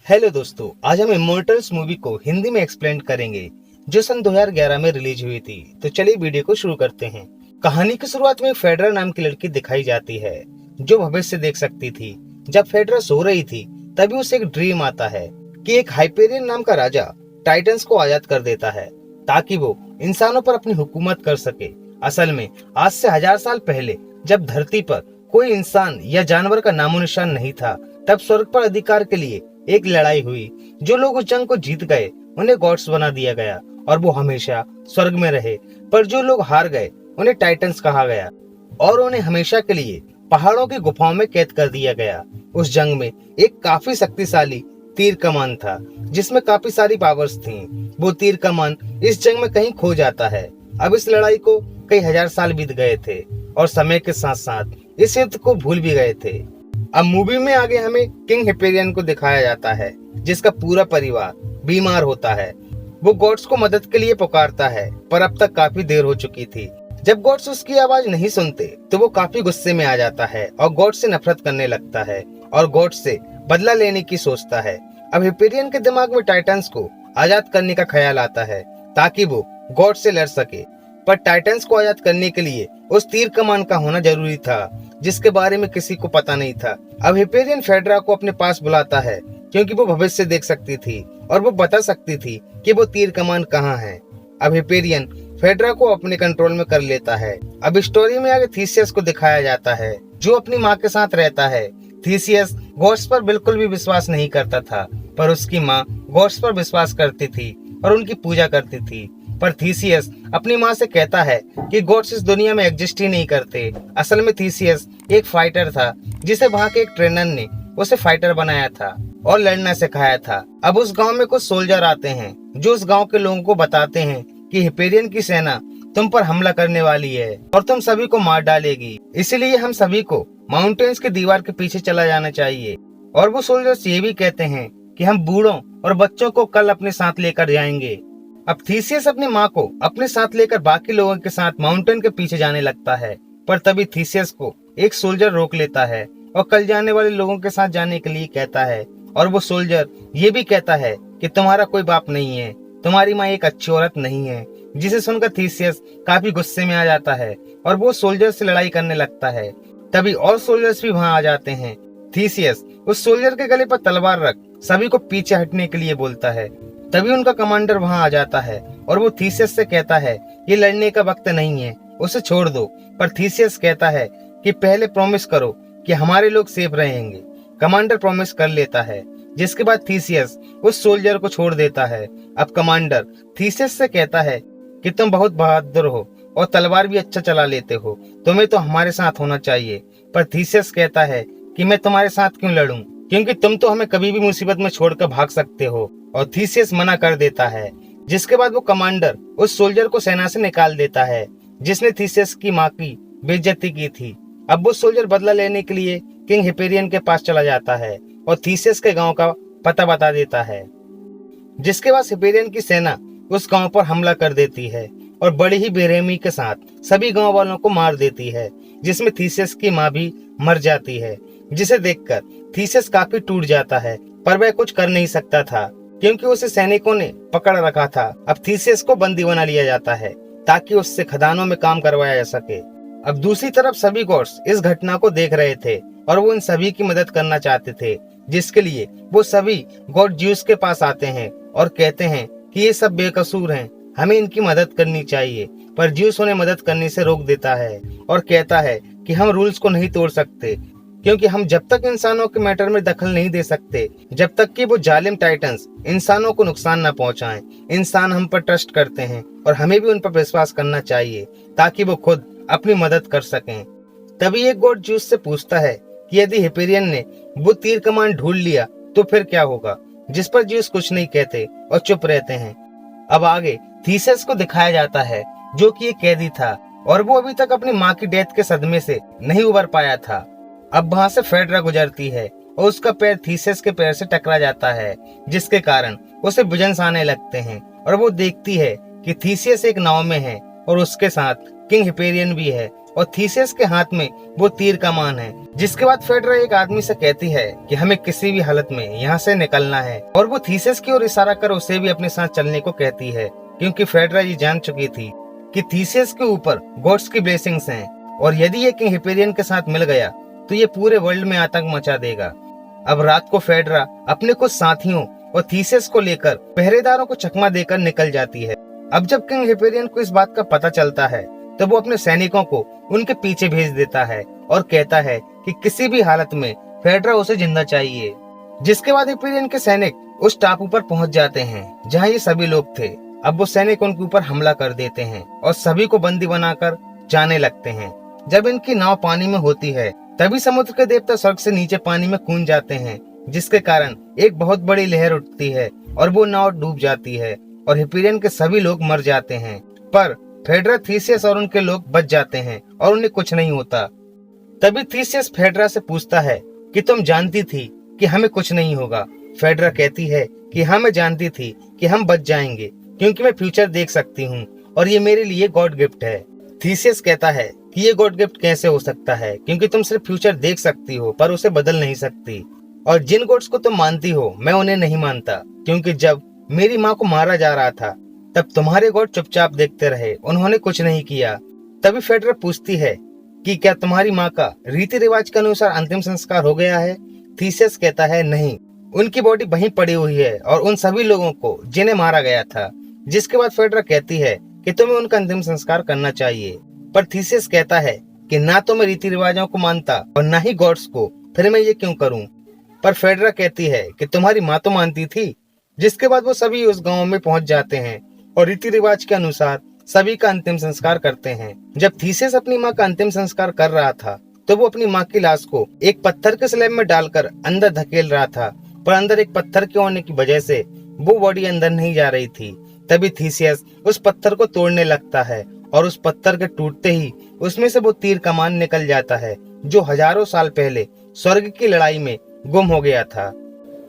Hello दोस्तों, आज हम इमोर्टल्स मूवी को हिंदी में एक्सप्लेन करेंगे जो सन 2011 में रिलीज हुई थी। तो चलिए वीडियो को शुरू करते हैं। कहानी की शुरुआत में फेडरा नाम की लड़की दिखाई जाती है जो भविष्य देख सकती थी। जब फेडरा सो रही थी तभी उसे एक ड्रीम आता है कि एक हाइपेरियन नाम का राजा टाइटन्स को आजाद कर देता है ताकि वो इंसानों पर अपनी हुकूमत कर सके। असल में आज से 1000 साल पहले जब धरती पर कोई इंसान या जानवर का नामो निशान नहीं था, तब स्वर्ग पर अधिकार के लिए एक लड़ाई हुई। जो लोग उस जंग को जीत गए उन्हें गॉड्स बना दिया गया और वो हमेशा स्वर्ग में रहे। पर जो लोग हार गए उन्हें टाइटन्स कहा गया और उन्हें हमेशा के लिए पहाड़ों की गुफाओं में कैद कर दिया गया। उस जंग में एक काफी शक्तिशाली तीर कमान था जिसमें काफी सारी पावर्स थीं। वो तीर कमान इस जंग में कहीं खो जाता है। अब इस लड़ाई को कई 1000 साल बीत गए थे और समय के साथ साथ इस युद्ध को भूल भी गए थे। अब मूवी में आगे हमें किंग हिपेरियन को दिखाया जाता है जिसका पूरा परिवार बीमार होता है। वो गॉड्स को मदद के लिए पुकारता है पर अब तक काफी देर हो चुकी थी। जब गॉड्स उसकी आवाज नहीं सुनते तो वो काफी गुस्से में आ जाता है और गॉड्स से नफरत करने लगता है और गॉड्स से बदला लेने की सोचता है। अब हिपेरियन के दिमाग में टाइटन्स को आजाद करने का ख्याल आता है ताकि वो गॉड्स से लड़ सके। पर टाइटन्स को आजाद करने के लिए उस तीर कमान का होना जरूरी था जिसके बारे में किसी को पता नहीं था। अब हिपेरियन फेडरा को अपने पास बुलाता है क्योंकि वो भविष्य देख सकती थी और वो बता सकती थी कि वो तीर कमान कहाँ है। अब हिपेरियन फेडरा को अपने कंट्रोल में कर लेता है। अब स्टोरी में आगे थीसियस को दिखाया जाता है जो अपनी माँ के साथ रहता है। थीसियस गॉड्स पर बिल्कुल भी विश्वास नहीं करता था पर उसकी माँ गॉड्स पर विश्वास करती थी और उनकी पूजा करती थी। पर थीसियस अपनी माँ से कहता है कि गॉड्स इस दुनिया में एग्जिस्ट ही नहीं करते। असल में थीसियस एक फाइटर था जिसे वहाँ के एक ट्रेनर ने उसे फाइटर बनाया था और लड़ना सिखाया था। अब उस गांव में कुछ सोल्जर आते हैं जो उस गांव के लोगों को बताते हैं कि हिपेरियन की सेना तुम पर हमला करने वाली है और तुम सभी को मार डालेगी, इसलिए हम सभी को माउंटेन्स की दीवार के पीछे चला जाना चाहिए। और वो सोल्जर्स ये भी कहते हैं कि हम बूढ़ों और बच्चों को कल अपने साथ लेकर जाएंगे। अब थीसियस अपनी माँ को अपने साथ लेकर बाकी लोगों के साथ माउंटेन के पीछे जाने लगता है। पर तभी थीसियस को एक सोल्जर रोक लेता है और कल जाने वाले लोगों के साथ जाने के लिए कहता है। और वो सोल्जर ये भी कहता है कि तुम्हारा कोई बाप नहीं है, तुम्हारी माँ एक अच्छी औरत नहीं है। जिसे सुनकर थीसियस काफी गुस्से में आ जाता है और वो सोल्जर से लड़ाई करने लगता है। तभी और सोल्जर्स भी वहाँ आ जाते हैं। थीसियस उस सोल्जर के गले पर तलवार रख सभी को पीछे हटने के लिए बोलता है। तभी उनका कमांडर वहां आ जाता है और वो थीसियस से कहता है ये लड़ने का वक्त नहीं है, उसे छोड़ दो। पर थीसियस कहता है कि पहले प्रॉमिस करो कि हमारे लोग सेफ रहेंगे। कमांडर प्रॉमिस कर लेता है जिसके बाद थीसियस उस सोल्जर को छोड़ देता है। अब कमांडर थीसियस से कहता है कि तुम बहुत बहादुर हो और तलवार भी अच्छा चला लेते हो, तुम्हें तो हमारे साथ होना चाहिए। पर थीसियस कहता है कि मैं तुम्हारे साथ क्यों लड़ूं, क्योंकि तुम तो हमें कभी भी मुसीबत में छोड़कर भाग सकते हो। और थीसियस मना कर देता है। जिसके बाद वो कमांडर उस सोल्जर को सेना से निकाल देता है जिसने थीसियस की माँ की बेइज्जती की थी। अब वो सोल्जर बदला लेने के लिए किंग हिपेरियन के पास चला जाता है और थीसियस के गांव का पता बता देता है। जिसके बाद हिपेरियन की सेना उस गांव पर हमला कर देती है और बड़ी ही बेरहमी के साथ सभी गांव वालों को मार देती है, जिसमें थीसियस की माँ भी मर जाती है। जिसे देखकर थीसियस काफी टूट जाता है पर वह कुछ कर नहीं सकता था क्योंकि उसे सैनिकों ने पकड़ रखा था। अब थीसियस को बंदी बना लिया जाता है ताकि उससे खदानों में काम करवाया जा सके। अब दूसरी तरफ सभी गॉड्स इस घटना को देख रहे थे और वो इन सभी की मदद करना चाहते थे, जिसके लिए वो सभी गॉड ज्यूस के पास आते हैं और कहते हैं कि ये सब बेकसूर हैं, हमें इनकी मदद करनी चाहिए। पर ज्यूस उन्हें मदद करने से रोक देता है और कहता है कि हम रूल्स को नहीं तोड़ सकते क्योंकि हम जब तक इंसानों के मैटर में दखल नहीं दे सकते जब तक कि वो जालिम टाइटन्स इंसानों को नुकसान न पहुंचाएं। इंसान हम पर ट्रस्ट करते हैं और हमें भी उन पर विश्वास करना चाहिए ताकि वो खुद अपनी मदद कर सकें। तभी एक गॉड ज्यूस से पूछता है कि यदि हिपेरियन ने वो तीर कमान ढूंढ लिया तो फिर क्या होगा, जिस पर ज्यूस कुछ नहीं कहते और चुप रहते हैं। अब आगे थीसियस को दिखाया जाता है जो कि एक कैदी था और वो अभी तक अपनी माँ की डेथ के सदमे से नहीं उबर पाया था। अब वहां से फेडरा गुजरती है और उसका पैर थीसियस के पैर से टकरा जाता है जिसके कारण उसे विजन्स आने लगते हैं और वो देखती है कि थीसियस एक नाव में है और उसके साथ किंग हिपेरियन भी है और थीसियस के हाथ में वो तीर कमान है। जिसके बाद फेड्रा एक आदमी से कहती है कि हमें किसी भी हालत में यहाँ से निकलना है और वो थीसियस की ओर इशारा कर उसे भी अपने साथ चलने को कहती है, क्योंकि फेड्रा ये जान चुकी थी कि थीसियस के ऊपर गॉड्स की ब्लेसिंग्स हैं और यदि ये किंग हिपेरियन के साथ मिल गया तो ये पूरे वर्ल्ड में आतंक मचा देगा। अब रात को फेड्रा अपने कुछ साथियों और थीसियस को लेकर पहरेदारों को चकमा देकर निकल जाती है। अब जब किंग हिपेरियन को इस बात का पता चलता है तो वो अपने सैनिकों को उनके पीछे भेज देता है और कहता है कि किसी भी हालत में फेड्रा उसे जिंदा चाहिए। जिसके बाद हिपेरियन के सैनिक उस टापू पर पहुंच जाते हैं जहां ये सभी लोग थे। अब वो सैनिक उनके ऊपर हमला कर देते हैं और सभी को बंदी बनाकर जाने लगते हैं। जब इनकी नाव पानी में होती है तभी समुद्र के देवता स्वर्ग से नीचे पानी में कूद जाते हैं, जिसके कारण एक बहुत बड़ी लहर उठती है और वो नाव डूब जाती है और हिपेरियन के सभी लोग मर जाते हैं। पर फेड्रा, थीसियस और उनके लोग बच जाते हैं और उन्हें कुछ नहीं होता। तभी थीसियस फेड्रा से पूछता है कि तुम जानती थी कि हमें कुछ नहीं होगा। फेड्रा कहती है कि हाँ, मैं जानती थी कि हम बच जाएंगे क्योंकि मैं फ्यूचर देख सकती हूँ और ये मेरे लिए गॉड गिफ्ट है। थीसियस कहता है कि ये गॉड गिफ्ट कैसे हो सकता है, क्योंकि तुम सिर्फ फ्यूचर देख सकती हो पर उसे बदल नहीं सकती, और जिन गॉड्स को तुम मानती हो मैं उन्हें नहीं मानता, क्योंकि जब मेरी माँ को मारा जा रहा था तब तुम्हारे गॉड चुपचाप देखते रहे, उन्होंने कुछ नहीं किया। तभी फेड्रा पूछती है कि क्या तुम्हारी माँ का रीति रिवाज के अनुसार अंतिम संस्कार हो गया है? थीसियस कहता है नहीं, उनकी बॉडी वहीं पड़ी हुई है और उन सभी लोगों को जिन्हें मारा गया था। जिसके बाद फेड्रा कहती है कि तुम्हें उनका अंतिम संस्कार करना चाहिए, पर थीसियस कहता है कि ना तो मैं रीति रिवाजों को मानता और ना ही गॉड्स को, फिर मैं ये क्यों करूं? पर फेड्रा कहती है कि तुम्हारी माँ तो मानती थी। जिसके बाद वो सभी उस गांव में पहुंच जाते हैं और रीति रिवाज के अनुसार सभी का अंतिम संस्कार करते हैं। जब थीसियस अपनी माँ का अंतिम संस्कार कर रहा था तो वो अपनी माँ की लाश को एक पत्थर के स्लैब में डालकर अंदर धकेल रहा था, पर अंदर एक पत्थर के होने की वजह से वो बॉडी अंदर नहीं जा रही थी। तभी थीसियस उस पत्थर को तोड़ने लगता है और उस पत्थर के टूटते ही उसमें से वो तीर कमान निकल जाता है जो हजारों साल पहले स्वर्ग की लड़ाई में गुम हो गया था।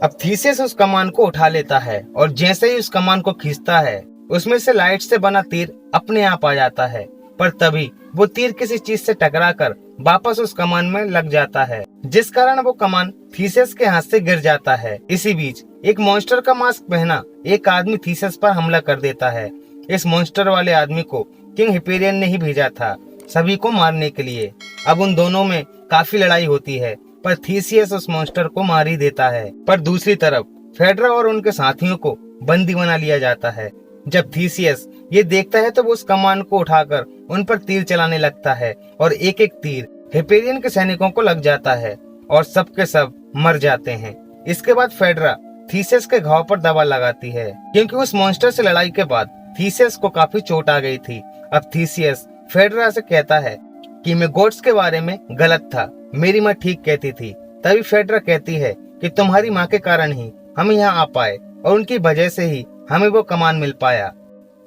अब थीसियस उस कमान को उठा लेता है और जैसे ही उस कमान को खींचता है उसमें से लाइट से बना तीर अपने आप आ जाता है, पर तभी वो तीर किसी चीज से टकराकर वापस उस कमान में लग जाता है, जिस कारण वो कमान थीसियस के हाथ से गिर जाता है। इसी बीच एक मॉन्स्टर का मास्क पहना एक आदमी थीसियस पर हमला कर देता है। इस मॉन्स्टर वाले आदमी को किंग हिपेरियन ने ही भेजा था सभी को मारने के लिए। अब उन दोनों में काफी लड़ाई होती है, पर थीसियस उस मॉन्स्टर को मार ही देता है। पर दूसरी तरफ फेड्रा और उनके साथियों को बंदी बना लिया जाता है। जब थीसियस ये देखता है तो वो उस कमान को उठाकर उन पर तीर चलाने लगता है और एक एक तीर हिपेरियन के सैनिकों को लग जाता है और सब के सब मर जाते हैं। इसके बाद फेड्रा थीसियस के घाव पर दवा लगाती है, क्योंकि उस मॉन्स्टर से लड़ाई के बाद थीसियस को काफी चोट आ गई थी। अब थीसियस फेड्रा से कहता है कि मैं गॉड्स के बारे में गलत था, मेरी माँ ठीक कहती थी। तभी फेड्रा कहती है कि तुम्हारी माँ के कारण ही हम यहाँ आ पाए और उनकी वजह से ही हमें वो कमान मिल पाया।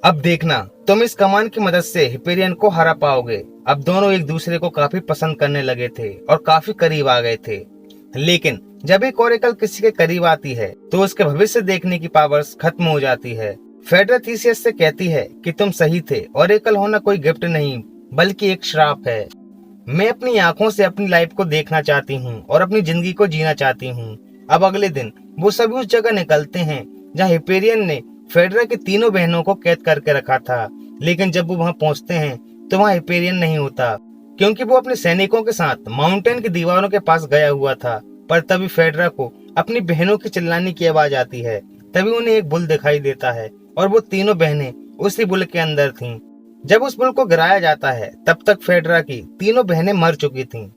अब देखना, तुम इस कमान की मदद से हिपेरियन को हरा पाओगे। अब दोनों एक दूसरे को काफी पसंद करने लगे थे और काफी करीब आ गए थे। लेकिन जब एक ओरेकल किसी के करीब आती है तो उसके भविष्य देखने की पावर्स खत्म हो जाती है। फेड्रा थीसियस से कहती है कि तुम सही थे, ओरेकल होना कोई गिफ्ट नहीं बल्कि एक श्राप है। मैं अपनी आंखों से अपनी लाइफ को देखना चाहती हूँ और अपनी जिंदगी को जीना चाहती हूँ। अब अगले दिन वो सभी उस जगह निकलते हैं जहाँ हिपेरियन ने फेड्रा की तीनों बहनों को कैद करके रखा था। लेकिन जब वो वहाँ पहुँचते हैं तो वहाँ हिपेरियन नहीं होता, क्योंकि वो अपने सैनिकों के साथ माउंटेन की दीवारों के पास गया हुआ था। पर तभी फेड्रा को अपनी बहनों की चिल्लाने की आवाज आती है। तभी उन्हें एक बुल दिखाई देता है और वो तीनों बहनें उसी बुल के अंदर थीं। जब उस बुल को गिराया जाता है तब तक फेड्रा की तीनों बहनें मर चुकी थीं।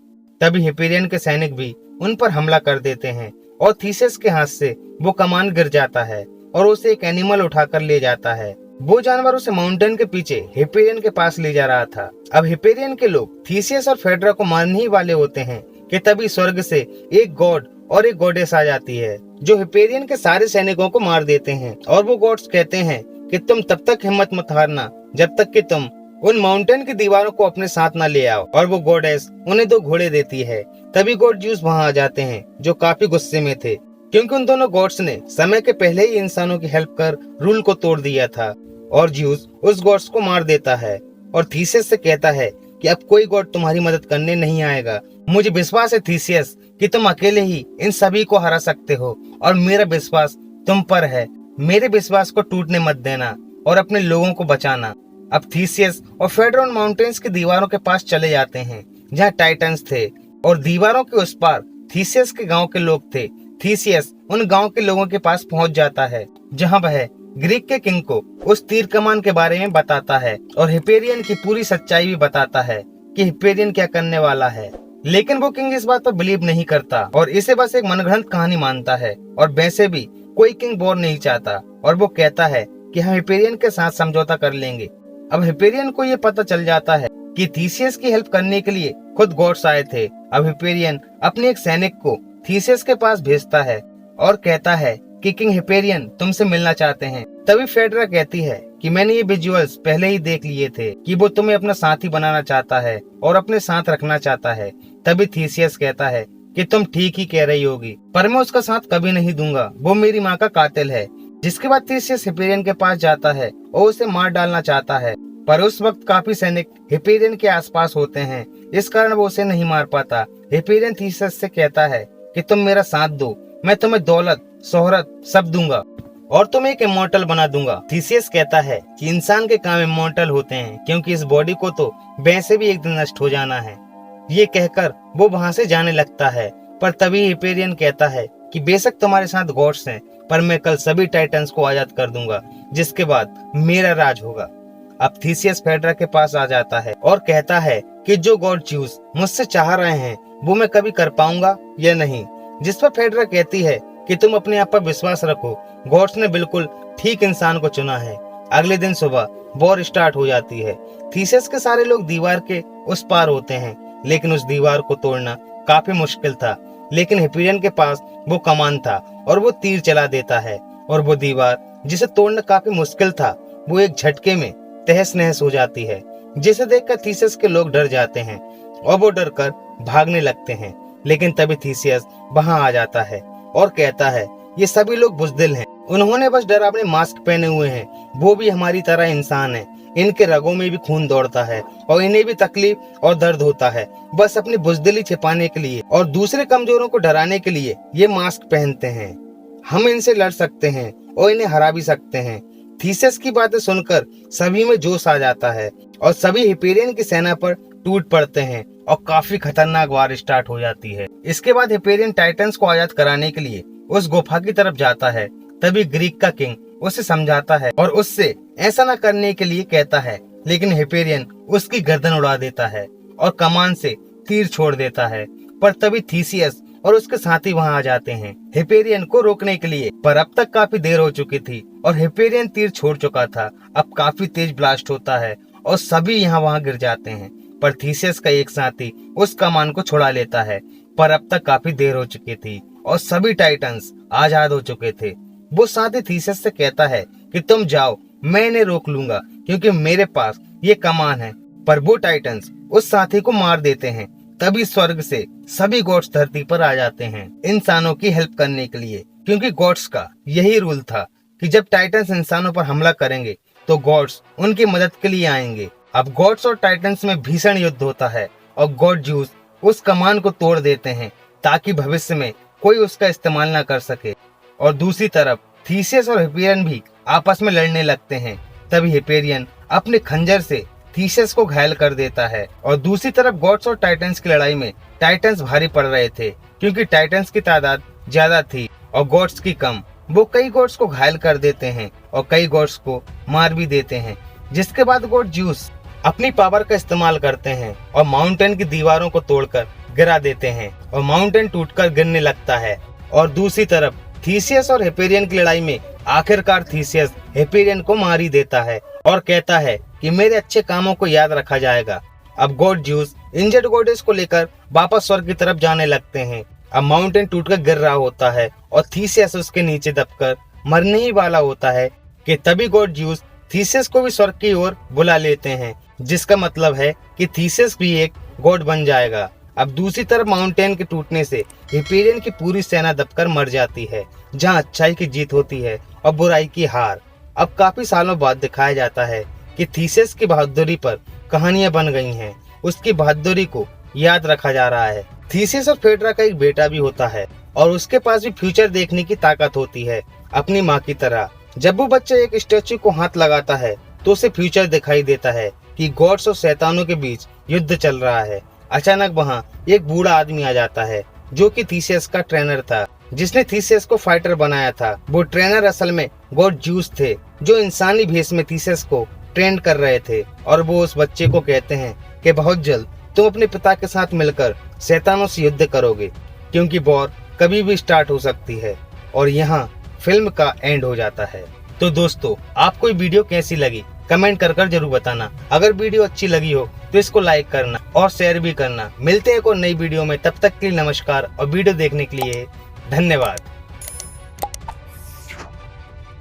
तभी हिपेरियन के सैनिक भी उन पर हमला कर देते हैं और थीसियस के हाथ से वो कमान गिर जाता है और उसे एक एनिमल उठाकर ले जाता है। वो जानवर उसे माउंटेन के पीछे हिपेरियन के पास ले जा रहा था। अब हिपेरियन के लोग थीसियस और फेड्रा को मारने ही वाले होते हैं कि तभी स्वर्ग से एक गॉड और एक गॉडेस आ जाती है जो हिपेरियन के सारे सैनिकों को मार देते हैं। और वो गॉड्स कहते हैं कि तुम तब तक हिम्मत मत हारना जब तक कि तुम उन माउंटेन की दीवारों को अपने साथ न ले आओ। और वो गॉडेस उन्हें 2 घोड़े देती है। तभी गॉड ज्यूस वहाँ आ जाते हैं जो काफी गुस्से में थे, क्योंकि उन दोनों गॉड्स ने समय के पहले ही इंसानों की हेल्प कर रूल को तोड़ दिया था। और ज्यूस उस गॉड्स को मार देता है। और थीसियस से कहता है कि अब कोई गॉड तुम्हारी मदद करने नहीं आएगा। मुझे विश्वास है थीसियस कि तुम अकेले ही इन सभी को हरा सकते हो और मेरा विश्वास तुम पर है। मेरे विश्वास को टूटने मत देना और अपने लोगों को बचाना। अब थीसियस और फेड्रा उन माउंटेन्स की दीवारों के पास चले जाते हैं जहाँ टाइटन्स थे और दीवारों के उस पार थीसियस के गांव के लोग थे। थीसियस उन गांव के लोगों के पास पहुंच जाता है जहां वह ग्रीक के किंग को उस तीर कमान के बारे में बताता है और हिपेरियन की पूरी सच्चाई भी बताता है कि हिपेरियन क्या करने वाला है। लेकिन वो किंग इस बात पर बिलीव नहीं करता और इसे बस एक मनगढ़ंत कहानी मानता है और वैसे भी कोई किंग वॉर नहीं चाहता और वो कहता है कि हम हिपेरियन के साथ समझौता कर लेंगे। अब हिपेरियन को ये पता चल जाता है कि थीसियस की हेल्प करने के लिए खुद गॉड्स आए थे। अब हिपेरियन अपने एक सैनिक को थीसियस के पास भेजता है और कहता है कि किंग हिपेरियन तुमसे मिलना चाहते हैं। तभी फेड्रा कहती है कि मैंने ये विजुअल्स पहले ही देख लिए थे कि वो तुम्हें अपना साथी बनाना चाहता है और अपने साथ रखना चाहता है। तभी थीसियस कहता है कि तुम ठीक ही कह रही होगी, पर मैं उसका साथ कभी नहीं दूंगा, वो मेरी माँ का कातिल है। जिसके बाद थीसियस हिपेरियन के पास जाता है और उसे मार डालना चाहता है, पर उस वक्त काफी सैनिक हिपेरियन के आसपास होते हैं, इस कारण वो उसे नहीं मार पाता। हिपेरियन थीसियस से कहता है कि तुम मेरा साथ दो, मैं तुम्हें दौलत शोहरत सब दूंगा और तुम्हें एक इमॉर्टल बना दूंगा। थीसियस कहता है कि इंसान के काम इमॉर्टल होते हैं क्योंकि इस बॉडी को तो वैसे भी एक दिन नष्ट हो जाना है। ये कहकर वो वहाँ से जाने लगता है, पर तभी हिपेरियन कहता है कि बेशक तुम्हारे साथ गॉड्स हैं, पर मैं कल सभी टाइटन्स को आजाद कर दूंगा, जिसके बाद मेरा राज होगा। अब थीसियस फेड्रा के पास आ जाता है और कहता है कि जो गॉड ज्यूस मुझसे चाह रहे हैं वो मैं कभी कर पाऊंगा या नहीं। जिस पर फेड्रा कहती है कि तुम अपने आप पर विश्वास रखो, गॉड्स ने बिल्कुल ठीक इंसान को चुना है। अगले दिन सुबह वॉर स्टार्ट हो जाती है। थीसियस के सारे लोग दीवार के उस पार होते हैं, लेकिन उस दीवार को तोड़ना काफी मुश्किल था। लेकिन हिपेरियन के पास वो कमान था और वो तीर चला देता है और वो दीवार जिसे तोड़ना काफी मुश्किल था वो एक झटके में तहस नहस हो जाती है, जिसे देखकर थीसियस के लोग डर जाते हैं और वो डर कर भागने लगते हैं। लेकिन तभी थीसियस वहां आ जाता है और कहता है ये सभी लोग बुज़दिल हैं, उन्होंने बस डरावने मास्क पहने हुए हैं, वो भी हमारी तरह इंसान है, इनके रगों में भी खून दौड़ता है और इन्हें भी तकलीफ और दर्द होता है, बस अपनी बुज़दिली छिपाने के लिए और दूसरे कमजोरों को डराने के लिए ये मास्क पहनते हैं। हम इनसे लड़ सकते हैं और इन्हें हरा भी सकते हैं। थीसियस की बातें सुनकर सभी में जोश आ जाता है और सभी हिपेरियन की सेना पर टूट पड़ते हैं और काफी खतरनाक वार स्टार्ट हो जाती है। इसके बाद हिपेरियन टाइटन्स को आजाद कराने के लिए उस गुफा की तरफ जाता है। तभी ग्रीक का किंग उसे समझाता है और उससे ऐसा न करने के लिए कहता है, लेकिन हिपेरियन उसकी गर्दन उड़ा देता है और कमान से तीर छोड़ देता है। पर तभी थीसियस और उसके साथी वहां आ जाते हैं हिपेरियन को रोकने के लिए, पर अब तक काफी देर हो चुकी थी और हिपेरियन तीर छोड़ चुका था। अब काफी तेज ब्लास्ट होता है और सभी यहाँ वहां गिर जाते हैं, पर थीसियस का एक साथी उस कमान को छुड़ा लेता है। पर अब तक काफी देर हो चुकी थी और सभी टाइटन्स आजाद हो चुके थे। वो साथी थीसियस से कहता है कि तुम जाओ, मैं इन्हें रोक लूंगा क्योंकि मेरे पास ये कमान है। पर वो टाइटन्स उस साथी को मार देते हैं। तभी स्वर्ग से सभी गॉड्स धरती पर आ जाते हैं इंसानों की हेल्प करने के लिए, क्योंकि गॉड्स का यही रूल था कि जब टाइटन्स इंसानों पर हमला करेंगे तो गॉड्स उनकी मदद के लिए आएंगे। अब गॉड्स और टाइटन्स में भीषण युद्ध होता है और गॉड ज्यूस उस कमान को तोड़ देते हैं ताकि भविष्य में कोई उसका इस्तेमाल न कर सके। और दूसरी तरफ थीसियस और हिपेरियन भी आपस में लड़ने लगते हैं। तभी हिपेरियन अपने खंजर से थीसियस को घायल कर देता है और दूसरी तरफ गॉड्स और टाइटन्स की लड़ाई में टाइटन्स भारी पड़ रहे थे क्योंकि टाइटन्स की तादाद ज्यादा थी और गॉड्स की कम। वो कई गॉड्स को घायल कर देते हैं और कई गॉड्स को मार भी देते हैं, जिसके बाद गॉड ज्यूस अपनी पावर का इस्तेमाल करते हैं और माउंटेन की दीवारों को तोड़कर गिरा देते हैं और माउंटेन टूटकर गिरने लगता है। और दूसरी तरफ थीसियस और हिपेरियन की लड़ाई में आखिरकार थीसियस हिपेरियन को मार ही देता है और कहता है कि मेरे अच्छे कामों को याद रखा जाएगा। अब गॉड ज्यूस इंजर्ड गॉडेस को लेकर वापस स्वर्ग की तरफ जाने लगते हैं। अब माउंटेन टूटकर गिर रहा होता है और थीसियस उसके नीचे दबकर मरने ही वाला होता है कि तभी गॉड ज्यूस थीसियस को भी स्वर्ग की ओर बुला लेते हैं, जिसका मतलब है कि थीसियस भी एक गॉड बन जाएगा। अब दूसरी तरफ माउंटेन के टूटने से हिपेरियन की पूरी सेना दबकर मर जाती है, जहां अच्छाई की जीत होती है और बुराई की हार। अब काफी सालों बाद दिखाया जाता है कि थीसियस की बहादुरी पर कहानियां बन गई हैं, उसकी बहादुरी को याद रखा जा रहा है। थीसिस और फेड्रा का एक बेटा भी होता है और उसके पास भी फ्यूचर देखने की ताकत होती है, अपनी माँ की तरह। जब वो बच्चा एक स्टैचू को हाथ लगाता है तो उसे फ्यूचर दिखाई देता है कि गॉड्स और शैतानों के बीच युद्ध चल रहा है। अचानक वहाँ एक बूढ़ा आदमी आ जाता है जो कि थीसिस का ट्रेनर था, जिसने थीसिस को फाइटर बनाया था। वो ट्रेनर असल में गॉड ज्यूस थे, जो इंसानी भेष में थीसिस को ट्रेन कर रहे थे। और वो उस बच्चे को कहते हैं कि बहुत जल्द तुम अपने पिता के साथ मिलकर शैतानों से युद्ध करोगे, क्योंकि वॉर कभी भी स्टार्ट हो सकती है। और यहाँ फिल्म का एंड हो जाता है। तो दोस्तों, आपको ये वीडियो कैसी लगी कमेंट कर जरूर बताना। अगर वीडियो अच्छी लगी हो तो इसको लाइक करना और शेयर भी करना। मिलते हैं एक और नई वीडियो में, तब तक के लिए नमस्कार और वीडियो देखने के लिए धन्यवाद।